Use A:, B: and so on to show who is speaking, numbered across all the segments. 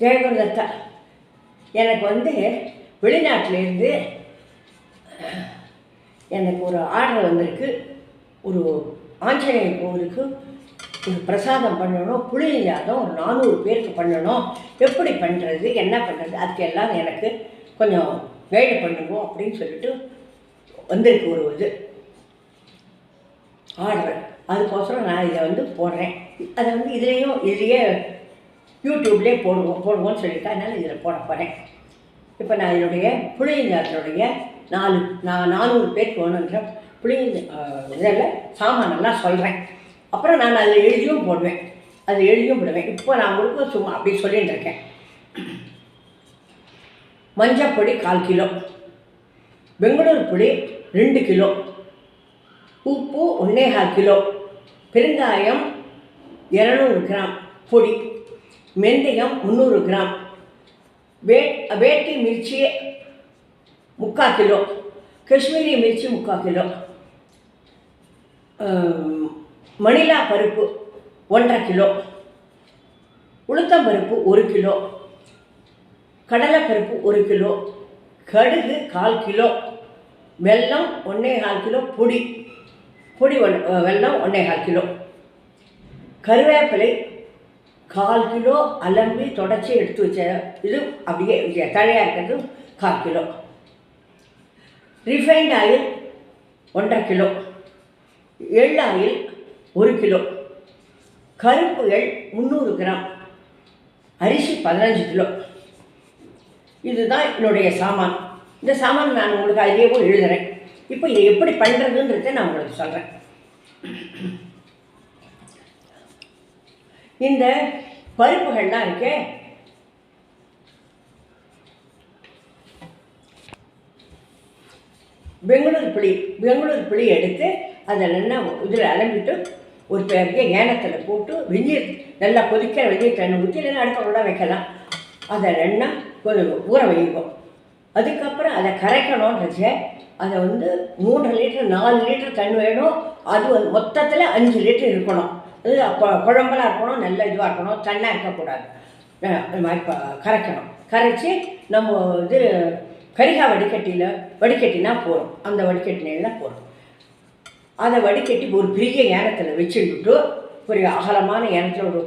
A: ஜெயகுருதத்தா, எனக்கு வெளிநாட்டிலேருந்து எனக்கு ஒரு ஆர்டர் வந்திருக்கு. ஒரு ஆஞ்சநேயர் கோவிலுக்கு ஒரு பிரசாதம் பண்ணணும், புளியாதம் ஒரு 400 பேருக்கு பண்ணணும். எப்படி பண்ணுறது, என்ன பண்ணுறது, அதுக்கு எல்லாம் எனக்கு கொஞ்சம் கைடு பண்ணுவோம் அப்படின்னு சொல்லிட்டு வந்திருக்கு ஒரு ஆர்டர். அதுக்கோசரம் நான் இதை போடுறேன். அதை இதுலேயே யூடியூப்லேயே போடுவோம்னு சொல்லியிருக்கேன். அதனால் இதில் போட போகிறேன். இப்போ நான் என்னுடைய புளியஞ்சாத்தினுடைய 400 பேருக்கு வேணுன்ற இதில் சாமானெல்லாம் சொல்கிறேன். அப்புறம் நான் அதில் எழுதியும் போடுவேன், விடுவேன். இப்போ நான் உங்களுக்கு சும்மா அப்படி சொல்லிட்டு இருக்கேன். மஞ்சப்பொடி 1/4 கிலோ, பெங்களூர் புளி 2 கிலோ, உப்பு 1.25 கிலோ, பெருங்காயம் 200 கிராம் பொடி, வெந்தயம் 300 கிராம், வேட்டி மிர்ச்சி 3/4 கிலோ, காஷ்மீரி மிர்ச்சி 3/4 கிலோ, மணிலா பருப்பு 1.5 கிலோ, உளுத்தம்பருப்பு 1 கிலோ, கடலைப்பருப்பு 1 கிலோ, கடுகு 1/4 கிலோ, வெல்லம் 1.25 கிலோ, பொடி வெல்லம் 1.25 கிலோ, கருவேப்பிலை 1/4 கிலோ அலம்பி தொடச்சி எடுத்து வச்ச இது அப்படியே தழையாக இருக்கிறது 1/4 கிலோ, ரிஃபைண்ட் ஆயில் 1.5 கிலோ, எள் ஆயில் 1 கிலோ, கருப்பு எள் 300 கிராம், அரிசி 15 கிலோ. இதுதான் என்னுடைய சாமான். இந்த சாமான் நான் உங்களுக்கு அதிலேயும் எழுதுகிறேன். இப்போ இதை எப்படி பண்ணுறதுன்றதை நான் உங்களுக்கு சொல்கிறேன். இந்த பருப்புகள்லாம் இருக்கே, பெங்களூர் புளி எடுத்து அதை நல்லா இதில் அலம்பிட்டு ஒரு பெரிய ஏனத்தில் போட்டு வெந்நீர் நல்லா கொதிக்கிற வெந்நீர் தண்ணி ஊற்றி இல்லைன்னா அடுப்பை கூட வைக்கலாம். அதை நல்லா ஊற வைக்கும். அதுக்கப்புறம் அதை கரைக்கணுன்றச்ச அதை 3 லிட்டர் 4 லிட்டர் தண்ணி வேணும். அது மொத்தத்தில் 5 லிட்டர் இருக்கணும். அது குழம்பெல்லாம் இருக்கணும், நல்ல இதுவாக இருக்கணும், தண்ணாக இருக்கக்கூடாது. அது மாதிரி கரைக்கணும். கரைச்சி நம்ம கரிகா வடிகட்டினா போகிறோம். அந்த வடிகட்டினா போகிறோம். அதை வடிகட்டி ஒரு பெரிய ஏனத்தில் வச்சுட்டு, ஒரு அகலமான ஏனத்தில் ஒரு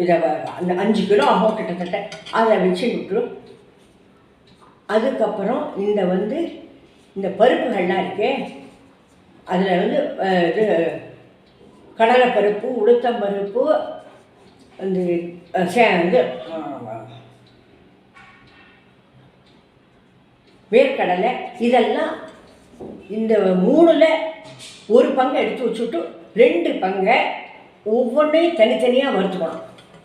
A: இதை அந்த 5 கிலோ ஆகும் கிட்டத்தட்ட. அதை வச்சுட்டு அதுக்கப்புறம் இந்த பருப்புகள்லாம் இருக்கே, அதில் கடலைப்பருப்பு, உளுத்தம்பருப்பு, வேர்க்கடலை, இதெல்லாம் இந்த 3ல் 1 பங்கை எடுத்து வச்சுட்டு 2 பங்கை ஒவ்வொன்றையும் தனித்தனியாக வறுத்துக்கணும்.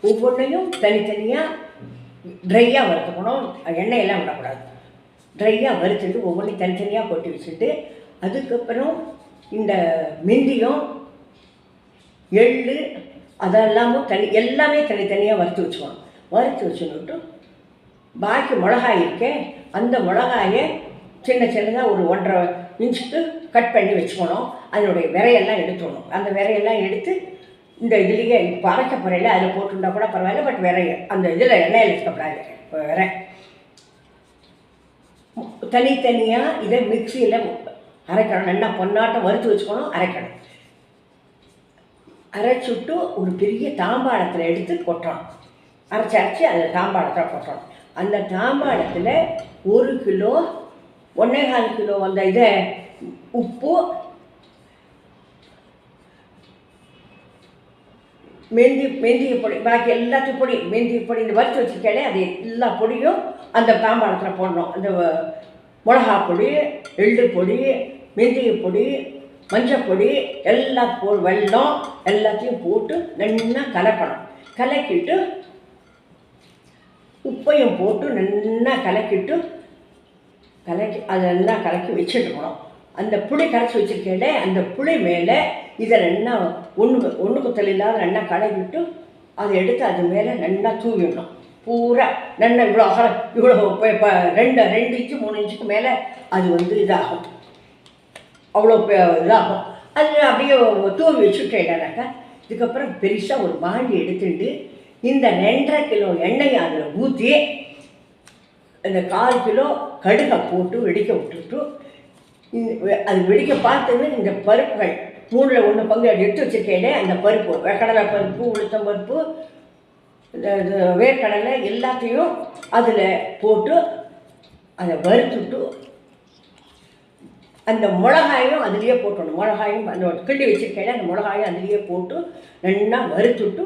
A: ஒவ்வொன்றையும் தனித்தனியாக ட்ரையாக வறுத்துக்கணும். எண்ணெயெல்லாம் விடக்கூடாது. ட்ரையாக வறுத்துட்டு ஒவ்வொன்றையும் தனித்தனியாக போட்டு வச்சுட்டு, அதுக்கப்புறம் இந்த மெந்தியம், எள், அதெல்லாமும் எல்லாமே தனித்தனியாக வறுத்து வச்சுக்கணும். வறுத்து வச்சுன்னுட்டு பாக்கி மிளகாய் இருக்கே, அந்த மிளகாயை சின்னதாக ஒரு 1.5 இன்ச்சுக்கு கட் பண்ணி வச்சுக்கணும். அதனுடைய விரையெல்லாம் எடுத்துடணும். அந்த விரையெல்லாம் எடுத்து இந்த இதுலேயே இப்போ அரைக்க போகிறேன்ல அதில் போட்டுருந்தா கூட பரவாயில்ல. பட் விரைய அந்த இதில் எண்ணெயில் இருக்கக்கூடாது. இப்போ தனித்தனியாக இதை மிக்சியில் அரைக்கணும். நல்லா பொன்னாட்டம் வறுத்து வச்சுக்கணும், அரைக்கணும். அரைச்சுட்டு ஒரு பெரிய தாம்பாளத்தில் எடுத்து கொட்டணும். அரைச்சி அதை தாம்பாளத்தில் கொட்டணும். அந்த தாம்பாளத்தில் 1 கிலோ 1.25 கிலோ இதை உப்பு, மெந்திய பொடி, பாக்கி எல்லாத்தையும் பொடி, மெந்திய பொடி இந்த வறுத்து வச்சுருக்கே அது எல்லா பொடியும் அந்த தாம்பாளத்தில் போடணும். அந்த மிளகா பொடி, எள்ளு பொடி, மெந்திய பொடி, மஞ்சள் பொடி எல்லாம் வெல்லம் எல்லாத்தையும் போட்டு நல்லா கலக்கணும். கலக்கிட்டு உப்பையும் போட்டு நல்லா கலக்கி அதெல்லாம் கலக்கி வச்சுட்டுக்கணும். அந்த புளி கரைச்சி வச்சுருக்கேன்ல, அந்த புளி மேலே இதை நல்லா ஒன்றுக்கு இல்லாத நல்லா கலக்கிட்டு அதை எடுத்து அது மேலே நல்லா தூவிடணும். பூரா நல்லா இவ்வளோ இப்போ 2 இன்ச்சு 3 இன்ச்சுக்கு மேலே அது இதாகும். அவ்வளோ இதாகும். அது அப்படியே தூவி வச்சுட்டேன்னாக்கா இதுக்கப்புறம் பெருசாக ஒரு பாண்டி எடுத்துட்டு இந்த 2.5 கிலோ எண்ணெயை அதில் ஊற்றி இந்த 1/4 கிலோ கடுகை போட்டு வெடிக்க விட்டுட்டு அது வெடிக்க பார்த்துன்னு இந்த பருப்புகள் 3ல் 1 பங்கு எடுத்து வச்சுருக்கையிலே அந்த பருப்பு கடலை பருப்பு உளுத்தம் பருப்பு வேர்க்கடலை எல்லாத்தையும் அதில் போட்டு அதை வறுத்துட்டு அந்த மிளகாயும் அதுலேயே போட்டணும். மிளகாயும் அந்த கிள்ளி வச்சுருக்கையில அந்த மிளகாயும் அதுலேயே போட்டு நல்லா வறுத்துட்டு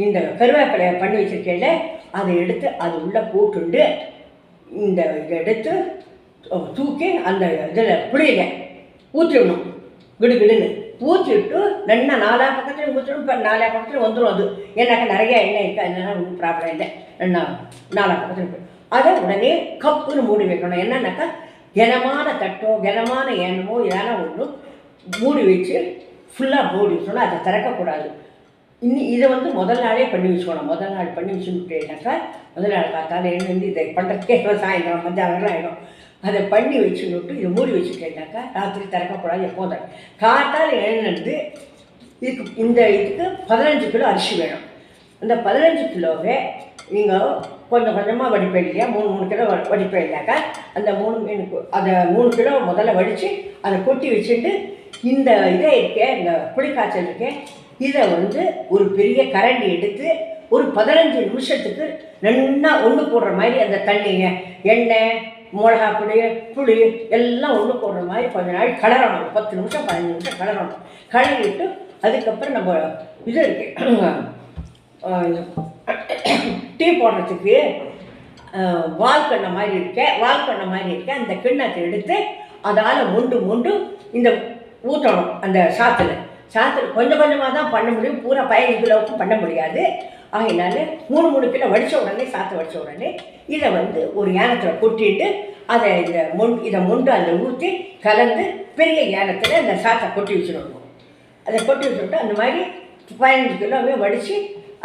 A: இந்த கருவேப்பிலையை பண்ணி வச்சுருக்கையில அதை எடுத்து அது உள்ளே போட்டுண்டு இதை எடுத்து தூக்கி அந்த இதில் புளியில் ஊற்றிடணும். கிடுகிடுன்னு ஊற்றிட்டு நல்லா 4 பக்கத்துலையும் ஊற்றிடும். இப்போ 4 பக்கத்துலையும் வந்துடும். அது ஏன்னாக்கா நிறைய எண்ணெய் இருக்குது, அதனால ஒன்றும் ப்ராப்ளம் இல்லை. நல்லா 4 பக்கத்துலையும் அதை உடனே கப்புன்னு மூடி வைக்கணும். என்னன்னாக்கா கனமான தட்டோ கனமான எண்ணமோ ஏன்னா ஒன்று மூடி வச்சு ஃபுல்லாக மூடி வச்சோன்னா அதை திறக்கக்கூடாது. இதை முதல் நாளே பண்ணி வச்சுக்கணும். முதல் நாள் பண்ணி வச்சுக்கிட்டேனாக்கா முதல் நாள் காத்தால எழுந்து இதை பண்ணுறதுக்கே சாயந்தரம் மத்தியானம் ஆகிடும். அதை பண்ணி வச்சுன்னுட்டு இதை மூடி வச்சுட்டேனாக்கா ராத்திரி திறக்கக்கூடாது. எப்போதும் காத்தால் எழுந்து இதுக்கு 15 கிலோ அரிசி வேணும். அந்த 15 கிலோவே நீங்கள் கொஞ்சம் கொஞ்சமாக வடிப்பேன் இல்லையா, 3 கிலோ வடிப்பேன் இல்லையாக்கா அந்த 3 கிலோ முதல்ல வடித்து அதை கொட்டி வச்சுட்டு இந்த இதை இருக்கேன், இந்த புளிக்காய்ச்சல் இருக்கேன், இதை ஒரு பெரிய கரண்டி எடுத்து ஒரு 15 நிமிஷத்துக்கு நல்லா ஒன்று போடுற மாதிரி அந்த தண்ணிங்க எண்ணெய் மிளகா புளி எல்லாம் ஒன்று போடுற மாதிரி கொஞ்ச நாள் கலரணும். 10 நிமிஷம் 15 நிமிஷம் கலரணும். கலரிட்டு அதுக்கப்புறம் நம்ம இது இருக்கு டீ போடுறதுக்கு வால்கண்ணை மாதிரி இருக்க அந்த கிண்ணத்தை எடுத்து அதால் மொண்டு இந்த ஊற்றணும். அந்த சாத்தில் கொஞ்சம் கொஞ்சமாக தான் பண்ண முடியும். பூரா 15 கிலோவுக்கும் பண்ண முடியாது. ஆகையினால 3 கிலோ வடித்த உடனே சாத்தை வடித்த உடனே இதை ஒரு ஏனத்தில் கொட்டிட்டு அதை இதை மொண்டு அதில் ஊற்றி கலந்து பெரிய ஏனத்தில் இந்த சாத்தை கொட்டி வச்சுருவோம். அதை கொட்டி வச்சுட்டு அந்த மாதிரி 15 கிலோவே வடித்து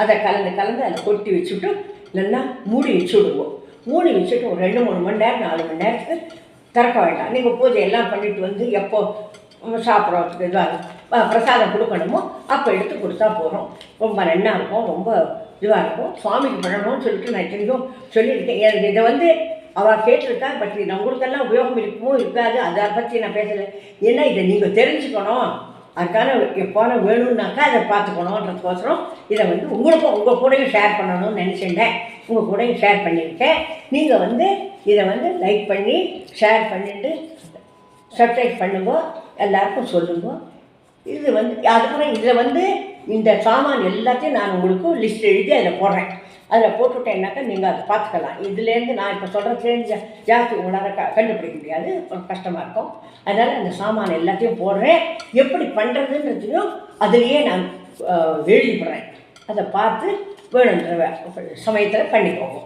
A: அதை கலந்து அதை கொட்டி வச்சுட்டு இல்லைன்னா மூடி வச்சு விடுவோம். மூடி வச்சுட்டு ஒரு 2-3 மணி நேரம் 4 மணி நேரத்துக்கு திறக்க வேண்டாம். நீங்கள் பூஜை எல்லாம் பண்ணிவிட்டு எப்போ சாப்பிட்றதுக்கு இதாக பிரசாதம் கொடுக்கணுமோ அப்போ எடுத்து கொடுத்தா போகிறோம். ரொம்ப நல்லா இருக்கும், ரொம்ப இதுவாக இருக்கும். சுவாமிக்கு பண்ணணும்னு சொல்லிட்டு நான் இத்தனைக்கும் சொல்லியிருக்கேன். எனக்கு இதை அவள் கேட்டிருக்கா. பட் நான் உங்களுக்கெல்லாம் உபயோகம் இருக்குமோ இருக்காது, அதை பற்றி நான் பேசலை. ஏன்னா இதை நீங்கள் தெரிஞ்சுக்கணும். அதுக்கான எப்போனா வேணும்னாக்கா அதை பார்த்துக்கணுன்றதுக்கோசரம் இதை உங்களுக்கும் உங்கள் கூடயும் ஷேர் பண்ணணும்னு நினச்சிட்டேன். உங்கள் கூடயும் ஷேர் பண்ணியிருக்கேன். நீங்கள் இதை லைக் பண்ணி ஷேர் பண்ணிவிட்டு சப்ஸ்கிரைப் பண்ணுங்க, எல்லாருக்கும் சொல்லுங்க. இது அதுக்கப்புறம் இதில் இந்த சாமான் எல்லாத்தையும் நான் உங்களுக்கு லிஸ்ட் எழுதி அதில் போடுறேன். அதில் போட்டுவிட்டேன்னாக்கா நீங்கள் அதை பார்த்துக்கலாம். இதுலேருந்து நான் இப்போ சொல்கிறதுலேருந்து ஜாஸ்தி உங்களால் கண்டுபிடிக்க முடியாது, கஷ்டமாக இருக்கும். அதனால் அந்த சாமான் எல்லாத்தையும் போடுறேன். எப்படி பண்ணுறதுன்றதையும் அதுலேயே நான் எழுதிப்படுறேன். அதை பார்த்து வேணுன்ற சமயத்தில் பண்ணிக்கோங்க.